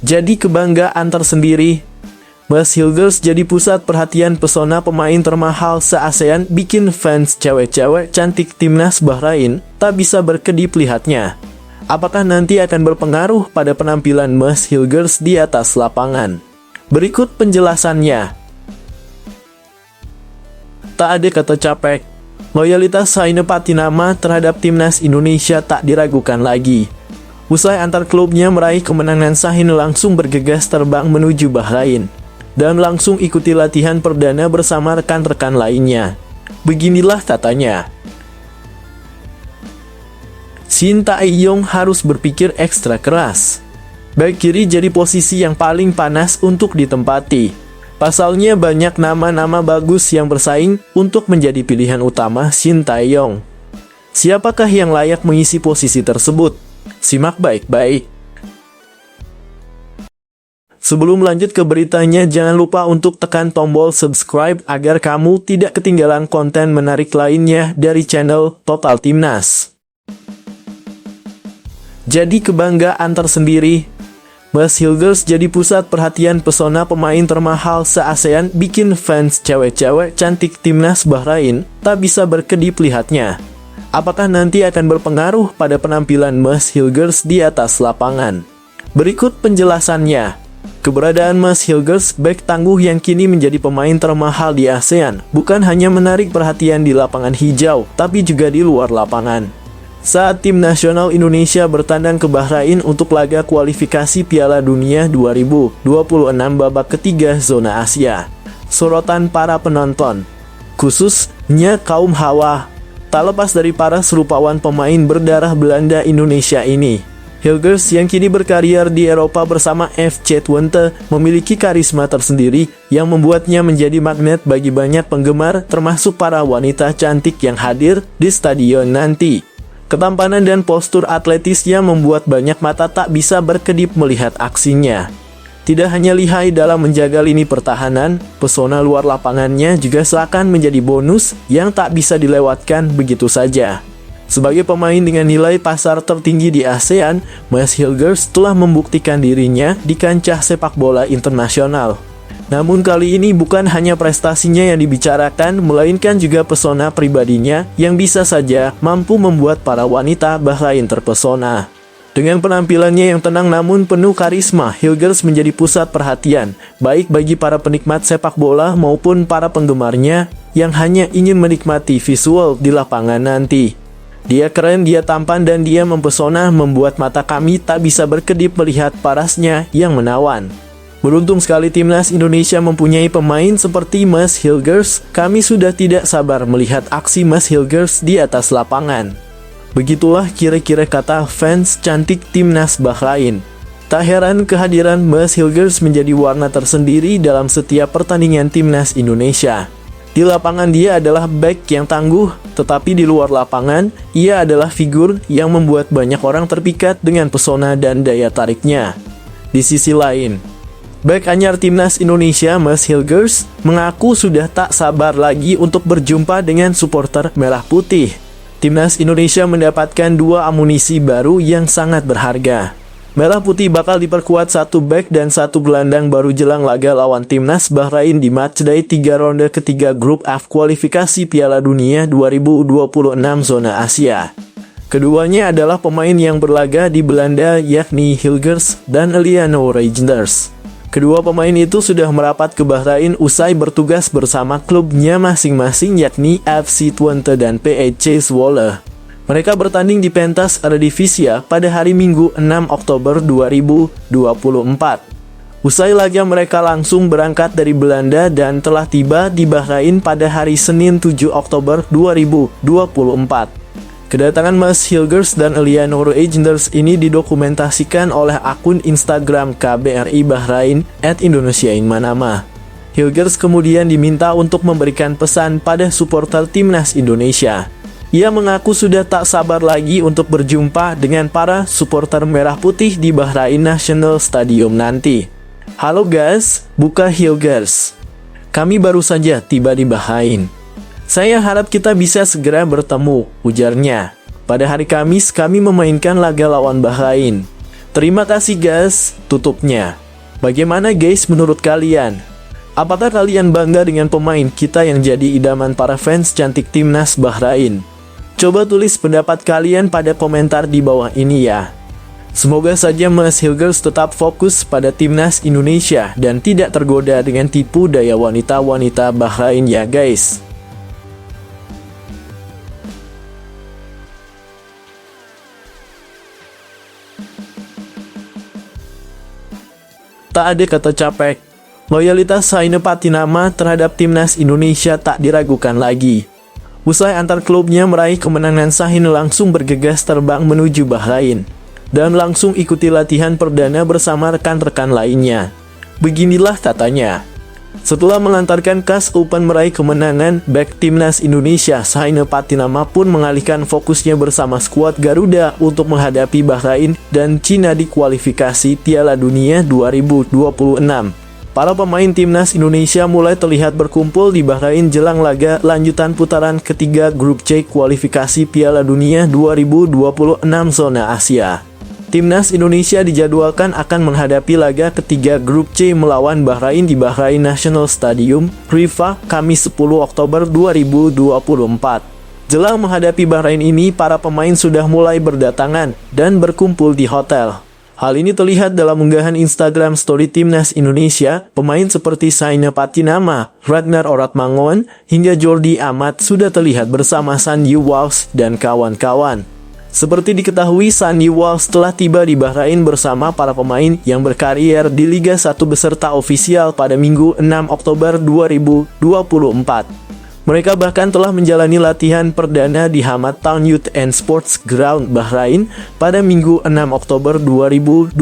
Jadi kebanggaan tersendiri. Mas Hilgers jadi pusat perhatian pesona pemain termahal se-ASEAN bikin fans cewek-cewek cantik timnas Bahrain tak bisa berkedip lihatnya. Apakah nanti akan berpengaruh pada penampilan Mas Hilgers di atas lapangan? Berikut penjelasannya. Tak ada kata capek. Loyalitas Saina Patinama terhadap timnas Indonesia tak diragukan lagi. Usai antar klubnya meraih kemenangan, Shaheen langsung bergegas terbang menuju Bahrain dan langsung ikuti latihan perdana bersama rekan-rekan lainnya. Beginilah katanya. Shin Tae-yong harus berpikir ekstra keras. Back kiri jadi posisi yang paling panas untuk ditempati. Pasalnya banyak nama-nama bagus yang bersaing untuk menjadi pilihan utama Shin Tae-yong. Siapakah yang layak mengisi posisi tersebut? Simak baik-baik. Sebelum lanjut ke beritanya, jangan lupa untuk tekan tombol subscribe agar kamu tidak ketinggalan konten menarik lainnya dari channel Total Timnas. Jadi kebanggaan tersendiri. Mas Hilgers jadi pusat perhatian pesona pemain termahal se-ASEAN bikin fans cewek-cewek cantik timnas Bahrain tak bisa berkedip lihatnya. Apakah nanti akan berpengaruh pada penampilan Mas Hilgers di atas lapangan? Berikut penjelasannya. Keberadaan Mas Hilgers, bek tangguh yang kini menjadi pemain termahal di ASEAN, bukan hanya menarik perhatian di lapangan hijau, tapi juga di luar lapangan. Saat tim nasional Indonesia bertandang ke Bahrain untuk laga kualifikasi Piala Dunia 2026 babak ketiga zona Asia, sorotan para penonton, khususnya kaum hawa, tak lepas dari para serupawan pemain berdarah Belanda Indonesia ini. Hilgers yang kini berkarier di Eropa bersama FC Twente memiliki karisma tersendiri yang membuatnya menjadi magnet bagi banyak penggemar, termasuk para wanita cantik yang hadir di stadion nanti. Ketampanan dan postur atletisnya membuat banyak mata tak bisa berkedip melihat aksinya. Tidak hanya lihai dalam menjaga lini pertahanan, pesona luar lapangannya juga seakan menjadi bonus yang tak bisa dilewatkan begitu saja. Sebagai pemain dengan nilai pasar tertinggi di ASEAN, Mas Hilgers telah membuktikan dirinya di kancah sepak bola internasional. Namun kali ini bukan hanya prestasinya yang dibicarakan, melainkan juga pesona pribadinya yang bisa saja mampu membuat para wanita Bahrain terpesona. Dengan penampilannya yang tenang namun penuh karisma, Hilgers menjadi pusat perhatian, baik bagi para penikmat sepak bola maupun para penggemarnya yang hanya ingin menikmati visual di lapangan nanti. Dia keren, dia tampan, dan dia mempesona, membuat mata kami tak bisa berkedip melihat parasnya yang menawan. Beruntung sekali timnas Indonesia mempunyai pemain seperti Mas Hilgers. Kami sudah tidak sabar melihat aksi Mas Hilgers di atas lapangan. Begitulah kira-kira kata fans cantik timnas Bahrain. Tak heran kehadiran Mas Hilgers menjadi warna tersendiri dalam setiap pertandingan timnas Indonesia. Di lapangan dia adalah bek yang tangguh, tetapi di luar lapangan, ia adalah figur yang membuat banyak orang terpikat dengan pesona dan daya tariknya. Di sisi lain, bek anyar timnas Indonesia Mas Hilgers mengaku sudah tak sabar lagi untuk berjumpa dengan supporter merah putih. Timnas Indonesia mendapatkan dua amunisi baru yang sangat berharga. Merah Putih bakal diperkuat satu bek dan satu gelandang baru jelang laga lawan timnas Bahrain di matchday 3 ronde ketiga grup F kualifikasi Piala Dunia 2026 zona Asia. Keduanya adalah pemain yang berlaga di Belanda, yakni Hilgers dan Eliano Reijnders. Kedua pemain itu sudah merapat ke Bahrain usai bertugas bersama klubnya masing-masing, yakni FC Twente dan PEC Zwolle. Mereka bertanding di pentas Eredivisie pada hari Minggu 6 Oktober 2024. Usai laga mereka langsung berangkat dari Belanda dan telah tiba di Bahrain pada hari Senin 7 Oktober 2024. Kedatangan Mas Hilgers dan Eliano Reijnders ini didokumentasikan oleh akun Instagram KBRI Bahrain @Indonesiainmanama. Hilgers kemudian diminta untuk memberikan pesan pada supporter timnas Indonesia. Ia mengaku sudah tak sabar lagi untuk berjumpa dengan para supporter merah putih di Bahrain National Stadium nanti. Halo guys, buka Hilgers. Kami baru saja tiba di Bahrain. Saya harap kita bisa segera bertemu, ujarnya. Pada hari Kamis kami memainkan laga lawan Bahrain. Terima kasih guys, tutupnya. Bagaimana guys menurut kalian? Apakah kalian bangga dengan pemain kita yang jadi idaman para fans cantik timnas Bahrain? Coba tulis pendapat kalian pada komentar di bawah ini ya. Semoga saja Mas Hilgers tetap fokus pada timnas Indonesia dan tidak tergoda dengan tipu daya wanita-wanita Bahrain ya guys. Tak ada kata capek. Loyalitas Saina Patinama terhadap timnas Indonesia tak diragukan lagi. Usai antar klubnya meraih kemenangan, Shahina langsung bergegas terbang menuju Bahrain dan langsung ikuti latihan perdana bersama rekan-rekan lainnya. Beginilah katanya. Setelah mengantarkan KAS Open meraih kemenangan, bek timnas Indonesia Saina Patinama pun mengalihkan fokusnya bersama skuad Garuda untuk menghadapi Bahrain dan Cina di kualifikasi Piala Dunia 2026. Para pemain timnas Indonesia mulai terlihat berkumpul di Bahrain jelang laga lanjutan putaran ketiga grup C kualifikasi Piala Dunia 2026 zona Asia. Timnas Indonesia dijadwalkan akan menghadapi laga ketiga grup C melawan Bahrain di Bahrain National Stadium, Rifah, Kamis 10 Oktober 2024. Jelang menghadapi Bahrain ini, para pemain sudah mulai berdatangan dan berkumpul di hotel. Hal ini terlihat dalam unggahan Instagram story timnas Indonesia. Pemain seperti Saina Patinama, Ragnar Oratmangun, hingga Jordi Amat sudah terlihat bersama Sandy Walsh dan kawan-kawan. Seperti diketahui, Sandy Walsh telah tiba di Bahrain bersama para pemain yang berkarier di Liga 1 beserta ofisial pada Minggu 6 Oktober 2024. Mereka bahkan telah menjalani latihan perdana di Hamad Town Youth and Sports Ground Bahrain pada Minggu 6 Oktober 2024.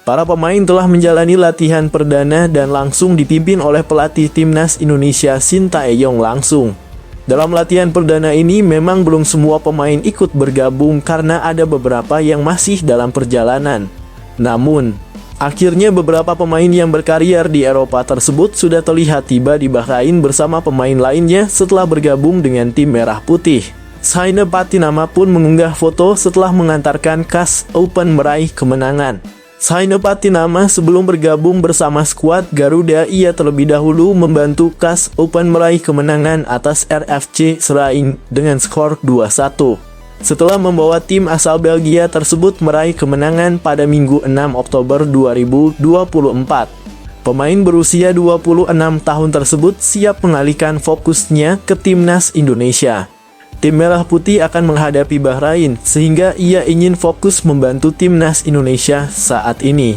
Para pemain telah menjalani latihan perdana dan langsung dipimpin oleh pelatih timnas Indonesia Sintayong langsung. Dalam latihan perdana ini memang belum semua pemain ikut bergabung karena ada beberapa yang masih dalam perjalanan. Namun, akhirnya beberapa pemain yang berkarier di Eropa tersebut sudah terlihat tiba di Bahrain bersama pemain lainnya setelah bergabung dengan tim Merah Putih. Saina Patinama pun mengunggah foto setelah mengantarkan KAS Open meraih kemenangan. Saina Patinama sebelum bergabung bersama skuad Garuda, ia terlebih dahulu membantu KAS Open meraih kemenangan atas RFC Seraing dengan skor 2-1. Setelah membawa tim asal Belgia tersebut meraih kemenangan pada Minggu 6 Oktober 2024. Pemain berusia 26 tahun tersebut siap mengalihkan fokusnya ke timnas Indonesia. Tim Merah Putih akan menghadapi Bahrain sehingga ia ingin fokus membantu timnas Indonesia saat ini.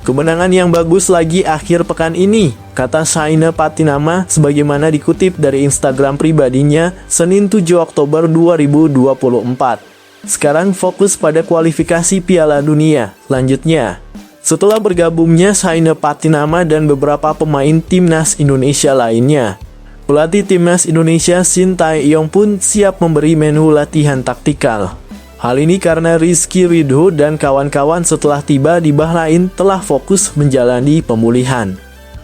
Kemenangan yang bagus lagi akhir pekan ini, kata Saina Patinama sebagaimana dikutip dari Instagram pribadinya Senin 7 Oktober 2024. Sekarang fokus pada kualifikasi Piala Dunia. Lanjutnya, setelah bergabungnya Saina Patinama dan beberapa pemain timnas Indonesia lainnya, pelatih timnas Indonesia Sintayong pun siap memberi menu latihan taktikal. Hal ini karena Rizky Ridho dan kawan-kawan setelah tiba di Bahrain telah fokus menjalani pemulihan.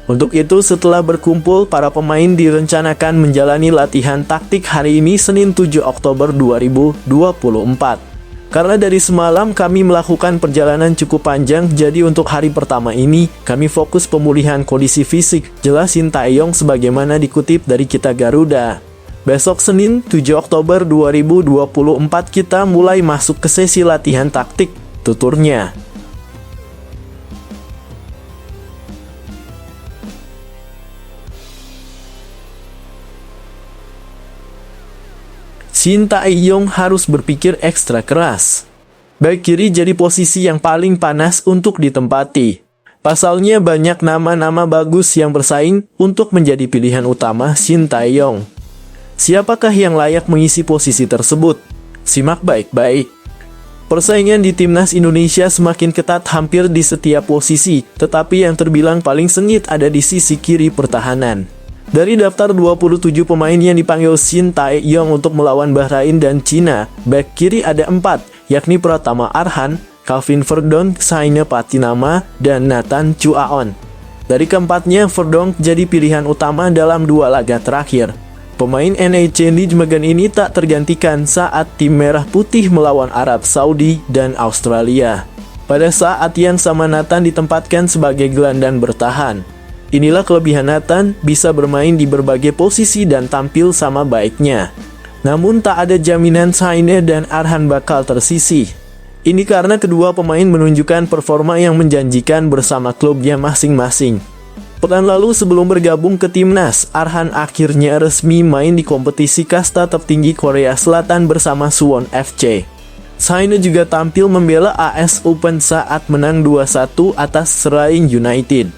Untuk itu, setelah berkumpul, para pemain direncanakan menjalani latihan taktik hari ini Senin 7 Oktober 2024. Karena dari semalam kami melakukan perjalanan cukup panjang, jadi untuk hari pertama ini kami fokus pemulihan kondisi fisik, jelas Sintayong sebagaimana dikutip dari Kita Garuda. Besok Senin 7 Oktober 2024 kita mulai masuk ke sesi latihan taktik, tuturnya. Sintayong harus berpikir ekstra keras. Back kiri jadi posisi yang paling panas untuk ditempati. Pasalnya banyak nama-nama bagus yang bersaing untuk menjadi pilihan utama Sintayong. Siapakah yang layak mengisi posisi tersebut? Simak baik-baik. Persaingan di timnas Indonesia semakin ketat hampir di setiap posisi, tetapi yang terbilang paling sengit ada di sisi kiri pertahanan. Dari daftar 27 pemain yang dipanggil Sintayong untuk melawan Bahrain dan Cina, bek kiri ada 4, yakni Pratama Arhan, Calvin Verdonk, Saina Patinama, dan Nathan Chuaon. Dari keempatnya, Verdonk jadi pilihan utama dalam 2 laga terakhir. Pemain NEC Nijmegen ini tak tergantikan saat tim Merah Putih melawan Arab Saudi dan Australia. Pada saat yang sama Nathan ditempatkan sebagai gelandang bertahan. Inilah kelebihan Nathan, bisa bermain di berbagai posisi dan tampil sama baiknya. Namun tak ada jaminan Saine dan Arhan bakal tersisih. Ini karena kedua pemain menunjukkan performa yang menjanjikan bersama klubnya masing-masing. Pekan lalu sebelum bergabung ke timnas, Arhan akhirnya resmi main di kompetisi kasta tertinggi Korea Selatan bersama Suwon FC. Saine juga tampil membela AS Open saat menang 2-1 atas Seraing United.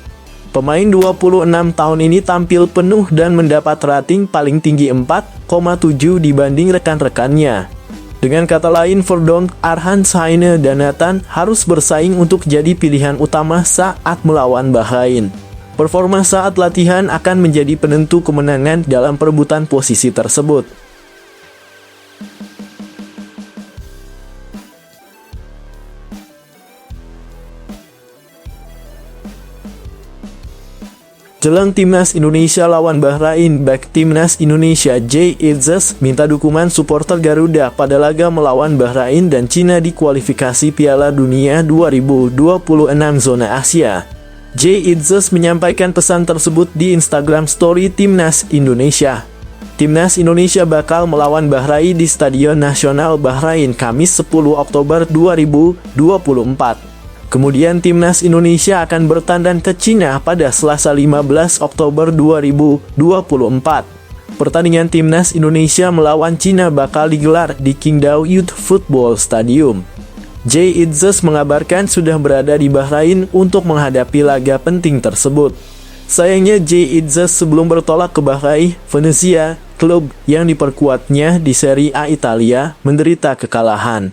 Pemain 26 tahun ini tampil penuh dan mendapat rating paling tinggi 4,7 dibanding rekan-rekannya. Dengan kata lain, Verdonk, Arhan, Saine, dan Nathan harus bersaing untuk jadi pilihan utama saat melawan Bahrain. Performa saat latihan akan menjadi penentu kemenangan dalam perebutan posisi tersebut. Jelang timnas Indonesia lawan Bahrain, bek timnas Indonesia Jay Itzes minta dukungan supporter Garuda pada laga melawan Bahrain dan Cina di kualifikasi Piala Dunia 2026 zona Asia. Jay Itzes menyampaikan pesan tersebut di Instagram Story Timnas Indonesia. Timnas Indonesia bakal melawan Bahrain di Stadion Nasional Bahrain Kamis 10 Oktober 2024. Kemudian timnas Indonesia akan bertandang ke Cina pada Selasa 15 Oktober 2024. Pertandingan timnas Indonesia melawan Cina bakal digelar di Qingdao Youth Football Stadium. Jay Itzes mengabarkan sudah berada di Bahrain untuk menghadapi laga penting tersebut. Sayangnya Jay Itzes sebelum bertolak ke Bahrain, Venezia, klub yang diperkuatnya di Serie A Italia, menderita kekalahan.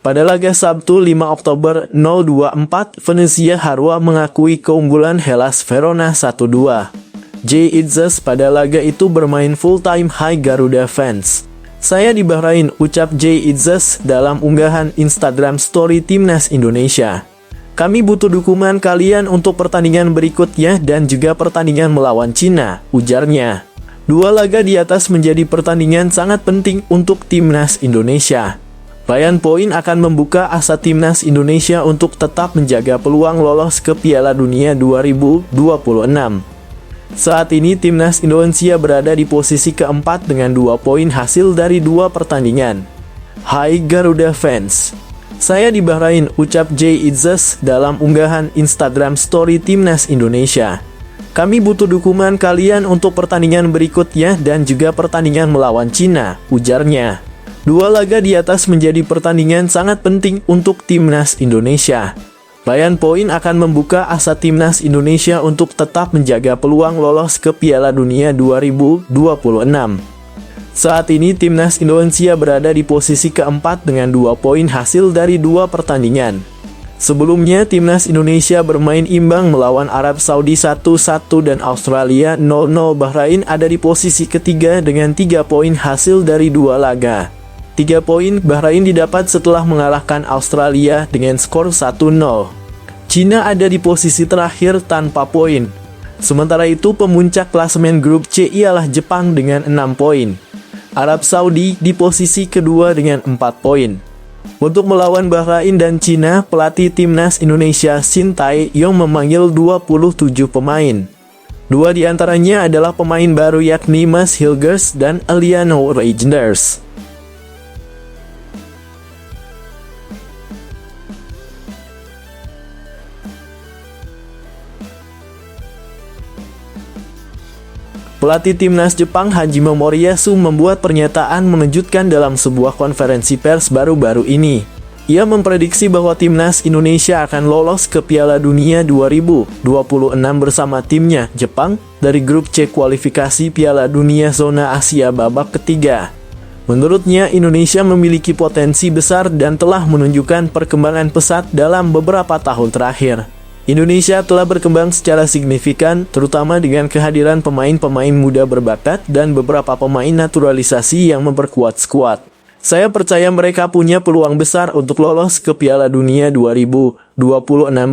Pada laga Sabtu 5 Oktober 024, Venezia Harua mengakui keunggulan Hellas Verona 1-2. Jay Itzes pada laga itu bermain full-time. Hai Garuda fans. Saya di Bahrain, ucap Jay Itzes dalam unggahan Instagram Story Timnas Indonesia. Kami butuh dukungan kalian untuk pertandingan berikutnya dan juga pertandingan melawan Cina, ujarnya. Dua laga di atas menjadi pertandingan sangat penting untuk Timnas Indonesia. Raihan poin akan membuka asa Timnas Indonesia untuk tetap menjaga peluang lolos ke Piala Dunia 2026. Saat ini Timnas Indonesia berada di posisi keempat dengan 2 poin hasil dari 2 pertandingan. Hai Garuda fans. Saya di Bahrain, ucap Jay Itzes dalam unggahan Instagram Story Timnas Indonesia. Kami butuh dukungan kalian untuk pertandingan berikutnya dan juga pertandingan melawan Cina, ujarnya. Dua laga di atas menjadi pertandingan sangat penting untuk Timnas Indonesia. Raihan poin akan membuka asa Timnas Indonesia untuk tetap menjaga peluang lolos ke Piala Dunia 2026. Saat ini Timnas Indonesia berada di posisi keempat dengan 2 poin hasil dari 2 pertandingan. Sebelumnya Timnas Indonesia bermain imbang melawan Arab Saudi 1-1 dan Australia 0-0. Bahrain ada di posisi ketiga dengan 3 poin hasil dari 2 laga. 3 poin Bahrain didapat setelah mengalahkan Australia dengan skor 1-0. Cina ada di posisi terakhir tanpa poin. Sementara itu pemuncak klasemen grup C ialah Jepang dengan 6 poin. Arab Saudi di posisi kedua dengan 4 poin. Untuk melawan Bahrain dan Cina, pelatih Timnas Indonesia Shin Tae-yong memanggil 27 pemain. 2 diantaranya adalah pemain baru yakni Mas Hilgers dan Eliano Reijnders. Pelatih Timnas Jepang Hajime Moriyasu membuat pernyataan mengejutkan dalam sebuah konferensi pers baru-baru ini. Ia memprediksi bahwa Timnas Indonesia akan lolos ke Piala Dunia 2026 bersama timnya Jepang dari grup C kualifikasi Piala Dunia zona Asia babak ketiga. Menurutnya Indonesia memiliki potensi besar dan telah menunjukkan perkembangan pesat dalam beberapa tahun terakhir. Indonesia telah berkembang secara signifikan, terutama dengan kehadiran pemain-pemain muda berbakat dan beberapa pemain naturalisasi yang memperkuat skuad. Saya percaya mereka punya peluang besar untuk lolos ke Piala Dunia 2026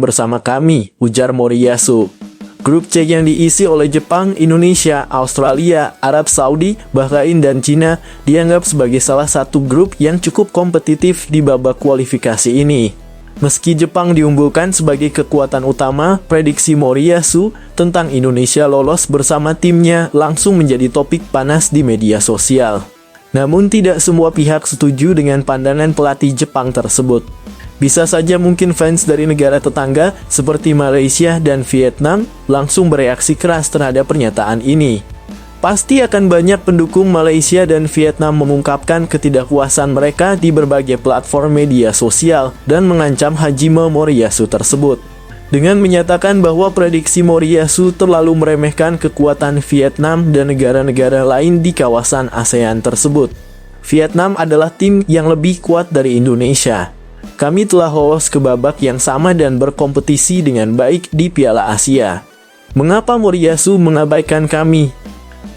bersama kami, ujar Moriyasu. Grup C yang diisi oleh Jepang, Indonesia, Australia, Arab Saudi, Bahrain, dan Cina dianggap sebagai salah satu grup yang cukup kompetitif di babak kualifikasi ini. Meski Jepang diunggulkan sebagai kekuatan utama, prediksi Moriyasu tentang Indonesia lolos bersama timnya langsung menjadi topik panas di media sosial. Namun tidak semua pihak setuju dengan pandangan pelatih Jepang tersebut. Bisa saja mungkin fans dari negara tetangga seperti Malaysia dan Vietnam langsung bereaksi keras terhadap pernyataan ini. Pasti akan banyak pendukung Malaysia dan Vietnam mengungkapkan ketidakpuasan mereka di berbagai platform media sosial dan mengancam Hajime Moriyasu tersebut. Dengan menyatakan bahwa prediksi Moriyasu terlalu meremehkan kekuatan Vietnam dan negara-negara lain di kawasan ASEAN tersebut. Vietnam adalah tim yang lebih kuat dari Indonesia. Kami telah lolos ke babak yang sama dan berkompetisi dengan baik di Piala Asia. Mengapa Moriyasu mengabaikan kami?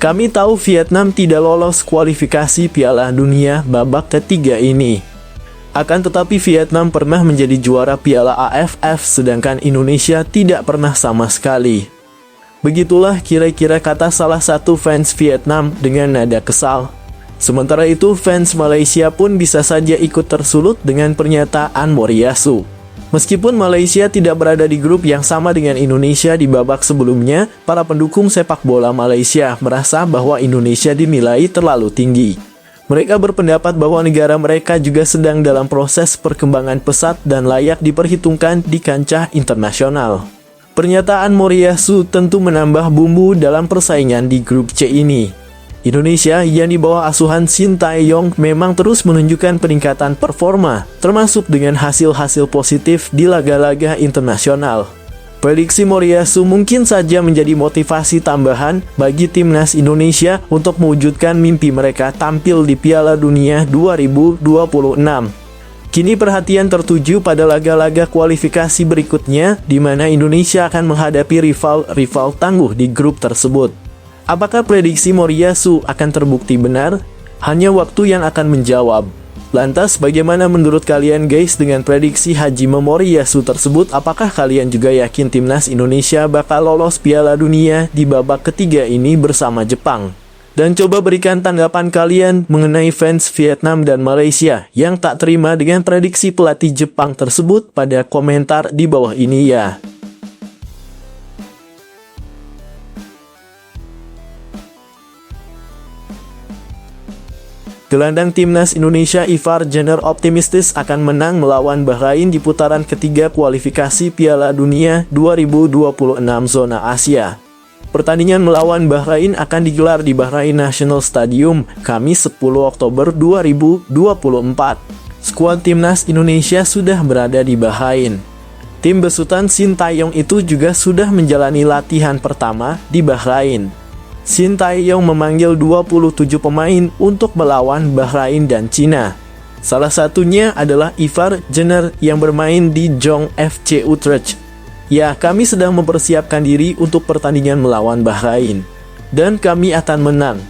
Kami tahu Vietnam tidak lolos kualifikasi Piala Dunia babak ketiga ini. Akan tetapi Vietnam pernah menjadi juara Piala AFF sedangkan Indonesia tidak pernah sama sekali. Begitulah kira-kira kata salah satu fans Vietnam dengan nada kesal. Sementara itu fans Malaysia pun bisa saja ikut tersulut dengan pernyataan Moriyasu. Meskipun Malaysia tidak berada di grup yang sama dengan Indonesia di babak sebelumnya, para pendukung sepak bola Malaysia merasa bahwa Indonesia dinilai terlalu tinggi. Mereka berpendapat bahwa negara mereka juga sedang dalam proses perkembangan pesat dan layak diperhitungkan di kancah internasional. Pernyataan Moriyasu tentu menambah bumbu dalam persaingan di grup C ini. Indonesia yang di bawah asuhan Shin Tae-yong memang terus menunjukkan peningkatan performa, termasuk dengan hasil-hasil positif di laga-laga internasional. Prediksi Moriyasu mungkin saja menjadi motivasi tambahan bagi timnas Indonesia untuk mewujudkan mimpi mereka tampil di Piala Dunia 2026. Kini perhatian tertuju pada laga-laga kualifikasi berikutnya, di mana Indonesia akan menghadapi rival tangguh di grup tersebut. Apakah prediksi Moriyasu akan terbukti benar? Hanya waktu yang akan menjawab. Lantas bagaimana menurut kalian guys dengan prediksi Hajime Moriyasu tersebut? Apakah kalian juga yakin timnas Indonesia bakal lolos Piala Dunia di babak ketiga ini bersama Jepang? Dan coba berikan tanggapan kalian mengenai fans Vietnam dan Malaysia yang tak terima dengan prediksi pelatih Jepang tersebut pada komentar di bawah ini ya. Gelandang timnas Indonesia Ivar Jenner optimistis akan menang melawan Bahrain di putaran ketiga kualifikasi Piala Dunia 2026 zona Asia. Pertandingan melawan Bahrain akan digelar di Bahrain National Stadium Kamis 10 Oktober 2024. Skuad timnas Indonesia sudah berada di Bahrain. Tim besutan Shin Tae-yong itu juga sudah menjalani latihan pertama di Bahrain. Shin Tae-yong memanggil 27 pemain untuk melawan Bahrain dan Cina. Salah satunya adalah Ivar Jenner yang bermain di Jong FC Utrecht. Ya, kami sedang mempersiapkan diri untuk pertandingan melawan Bahrain. Dan kami akan menang.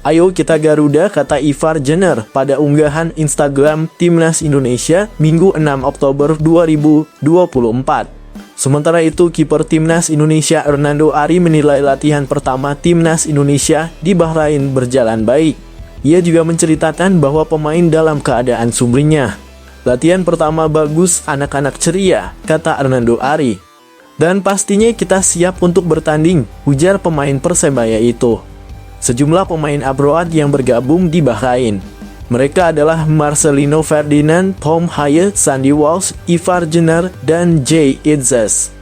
Ayo kita Garuda, kata Ivar Jenner pada unggahan Instagram Timnas Indonesia Minggu 6 Oktober 2024. Sementara itu, kiper Timnas Indonesia Hernando Ari menilai latihan pertama Timnas Indonesia di Bahrain berjalan baik. Ia juga menceritakan bahwa pemain dalam keadaan sumringah. Latihan pertama bagus, anak-anak ceria, kata Hernando Ari. Dan pastinya kita siap untuk bertanding, ujar pemain Persebaya itu. Sejumlah pemain abroad yang bergabung di Bahrain. Mereka adalah Marcelino Ferdinand, Tom Haye, Sandy Walsh, Ivar Jenner, dan Jay Itzes.